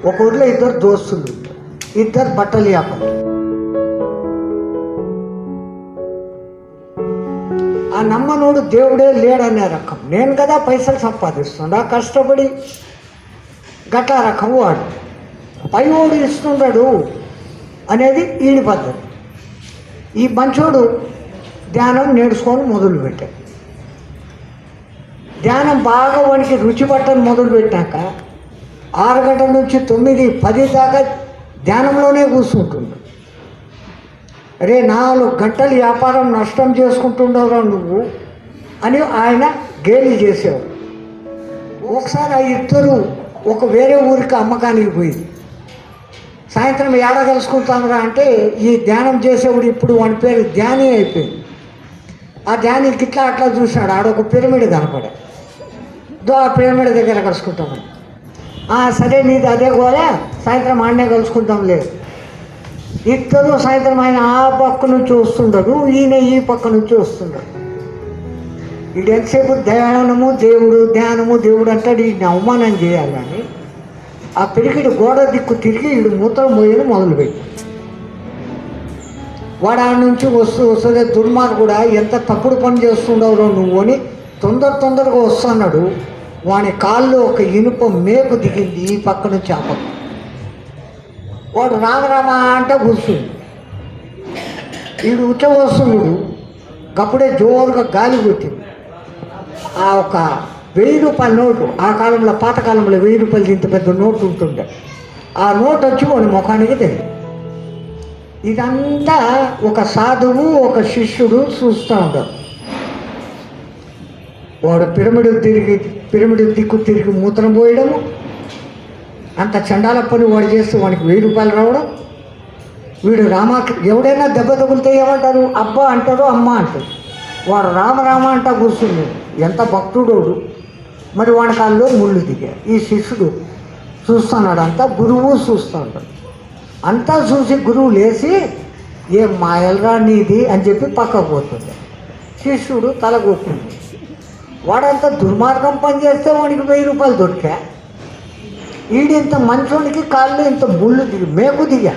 ఒక ఊర్లో ఇద్దరు దోస్తులు, ఇద్దరు బట్టలు వ్యాపారం. ఆ నమ్మనోడు దేవుడే లేడనే రకం. నేను కదా పైసలు సంపాదిస్తుండా కష్టపడి, గట్ల రకం వాడు. పై ఓడు ఇస్తున్నాడు అనేది ఈడి పద్ధతి. ఈ మంచోడు ధ్యానం నేర్చుకొని మొదలుపెట్టాడు. ధ్యానం బాగా వానికి రుచి పట్టని మొదలుపెట్టాక 6 గంటల నుంచి 9, 10 దాకా ధ్యానంలోనే కూర్చుంటున్నాడు. అరే 4 గంటలు వ్యాపారం నష్టం చేసుకుంటున్నావురా నువ్వు అని ఆయన గేలి చేసేవాడు. ఒకసారి ఆ ఇద్దరు ఒక వేరే ఊరికి అమ్మకానికి పోయింది. సాయంత్రం ఏడ కలుసుకుంటామరా అంటే ఈ ధ్యానం చేసేవాడు ఇప్పుడు వాడి పేరు ధ్యాని అయిపోయింది. ఆ ధ్యానికి ఇట్లా అట్లా చూసినాడు, ఆడొక పిరమిడ్ కనపడా. ఆ పిరమిడ్ దగ్గర కలుసుకుంటామని. సరే నీది అదే కూడా, సాయంత్రం ఆడనే కలుసుకుంటాం లేదు. ఇద్దరు సాయంత్రం ఆయన ఆ పక్క నుంచి వస్తుండడు, ఈయన ఈ పక్క నుంచి వస్తున్నాడు. వీడు ఎంతసేపు ధ్యానము దేవుడు ధ్యానము దేవుడు అంటాడు. వీడిని అవమానం చేయాలని ఆ పిడికిడి గోడ దిక్కు తిరిగి వీడు మూత్రం మోయడం మొదలుపెట్టి వాడు ఆడ నుంచి వస్తే దుర్మార్గుడా ఎంత తప్పుడు పని చేస్తుండవు నువ్వు అని తొందరగా వస్తున్నాడు. వాని కాళ్ళు ఒక ఇనుప మేకు దిగింది ఈ పక్క నుంచి ఆ పక్క. వాడు రామరామా అంటే కూర్చుంది. వీడు వస్తున్నాడు. అప్పుడే జోరుగా గాలి కొట్టింది. ఆ ఒక 1000 రూపాయల నోటు, ఆ కాలంలో పాతకాలంలో 1000 రూపాయలు ఇంత పెద్ద నోటు ఉంటుండే. ఆ నోటు వచ్చి వాడి ముఖానికి తెలియదు. ఇదంతా ఒక సాధువు ఒక శిష్యుడు చూస్తూ ఉంటారు. వాడు పిరమిడ్ దిక్కు తిరిగి మూత్రం పోయడము, అంత చండాల పని వాడు చేస్తే వాడికి 1000 రూపాయలు రావడం. వీడు ఎవడైనా దెబ్బ తగులితే ఏమంటారు? అబ్బా అంటారు, అమ్మ అంటారు. వాడు రామ అంటా కూర్చున్నాడు. ఎంత భక్తుడోడు. మరి వాడి కాల్లో ముళ్ళు దిగారు. ఈ శిష్యుడు చూస్తున్నాడు, అంతా గురువు చూస్తూ ఉంటాడు. అంతా చూసి గురువు లేచి ఏ మాయలరా నీది అని చెప్పి పక్కకు పోతుంది. శిష్యుడు తల కొట్టుకుంది. వాడంతా దుర్మార్గం పని చేస్తే వాడికి 1000 రూపాయలు దొరికా. ఈడింత మంచోనికి కాళ్ళు ఇంత ముళ్ళు దిగి మేకు దిగా.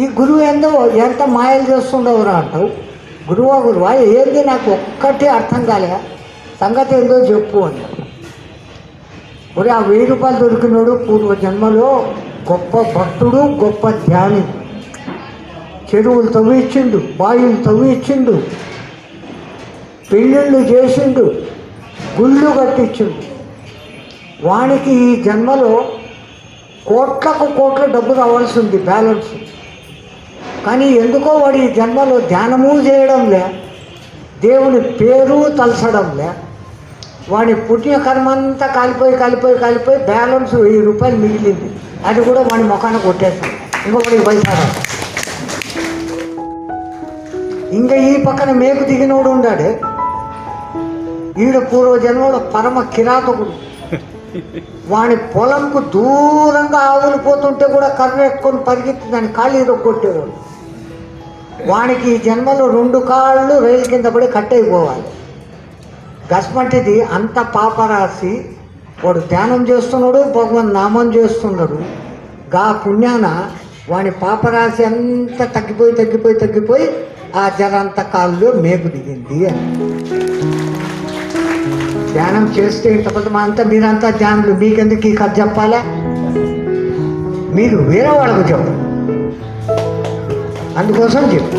ఈ గురువు ఏందో ఎంత మాయలు చేస్తుండవురా అంటావు. గురువా ఏంది నాకు ఒక్కటే అర్థం కాలే, సంగతి ఏందో చెప్పు అన్నాడు. ఒరే ఆ 1000 రూపాయలు దొరికినాడు పూర్వ జన్మలో గొప్ప భక్తుడు, గొప్ప ధ్యాని. చెరువులు తవ్విచ్చిండు, బావిలు తవ్విచ్చిండు, పెళ్ళిళ్ళు చేసిండు, గుళ్ళు కట్టించిండు. వానికి ఈ జన్మలో కోట్ల డబ్బు రావాల్సి ఉంది బ్యాలెన్స్. కానీ ఎందుకో వాడు ఈ జన్మలో ధ్యానము చేయడంలే, దేవుని పేరు తలసడంలే. వాడి పుణ్యకర్మ అంతా కాలిపోయి బ్యాలెన్స్ 1000 రూపాయలు మిగిలింది. అది కూడా వాడి ముఖాన్ని కొట్టేస్తాడు. ఇంకొకటి పైసాడు. ఇంకా ఈ పక్కన మేకు దిగినోడు ఉన్నాడే, ఈడు పూర్వజన్మలో పరమ కిరాతకుడు. వాని పొలంకు దూరంగా ఆవులు పోతుంటే కూడా కర్ర ఎత్తుకొని పరిగెత్తి దాన్ని కాళ్ళు ఇరగొట్టేవాడు. వానికి ఈ జన్మలో 2 కాళ్ళు రైలు కింద పడి కట్టయిపోవాలి. గస్మంటిది అంత పాపరాసి. వాడు ధ్యానం చేస్తున్నాడు, భగవన్ నామం చేస్తున్నాడు. గా పుణ్యాన వాని పాపరాశి అంతా తగ్గిపోయి ఆ జరంత కాళ్ళు మేకు దిగింది అని. ధ్యానం చేస్తే ఇంత పెద్ద అంతా మీరంతా ధ్యానులు, మీకెందుకు ఈ కథ చెప్పాలా? మీరు వేరే వాళ్ళకు చెప్పండి, అందుకోసం చెప్పు.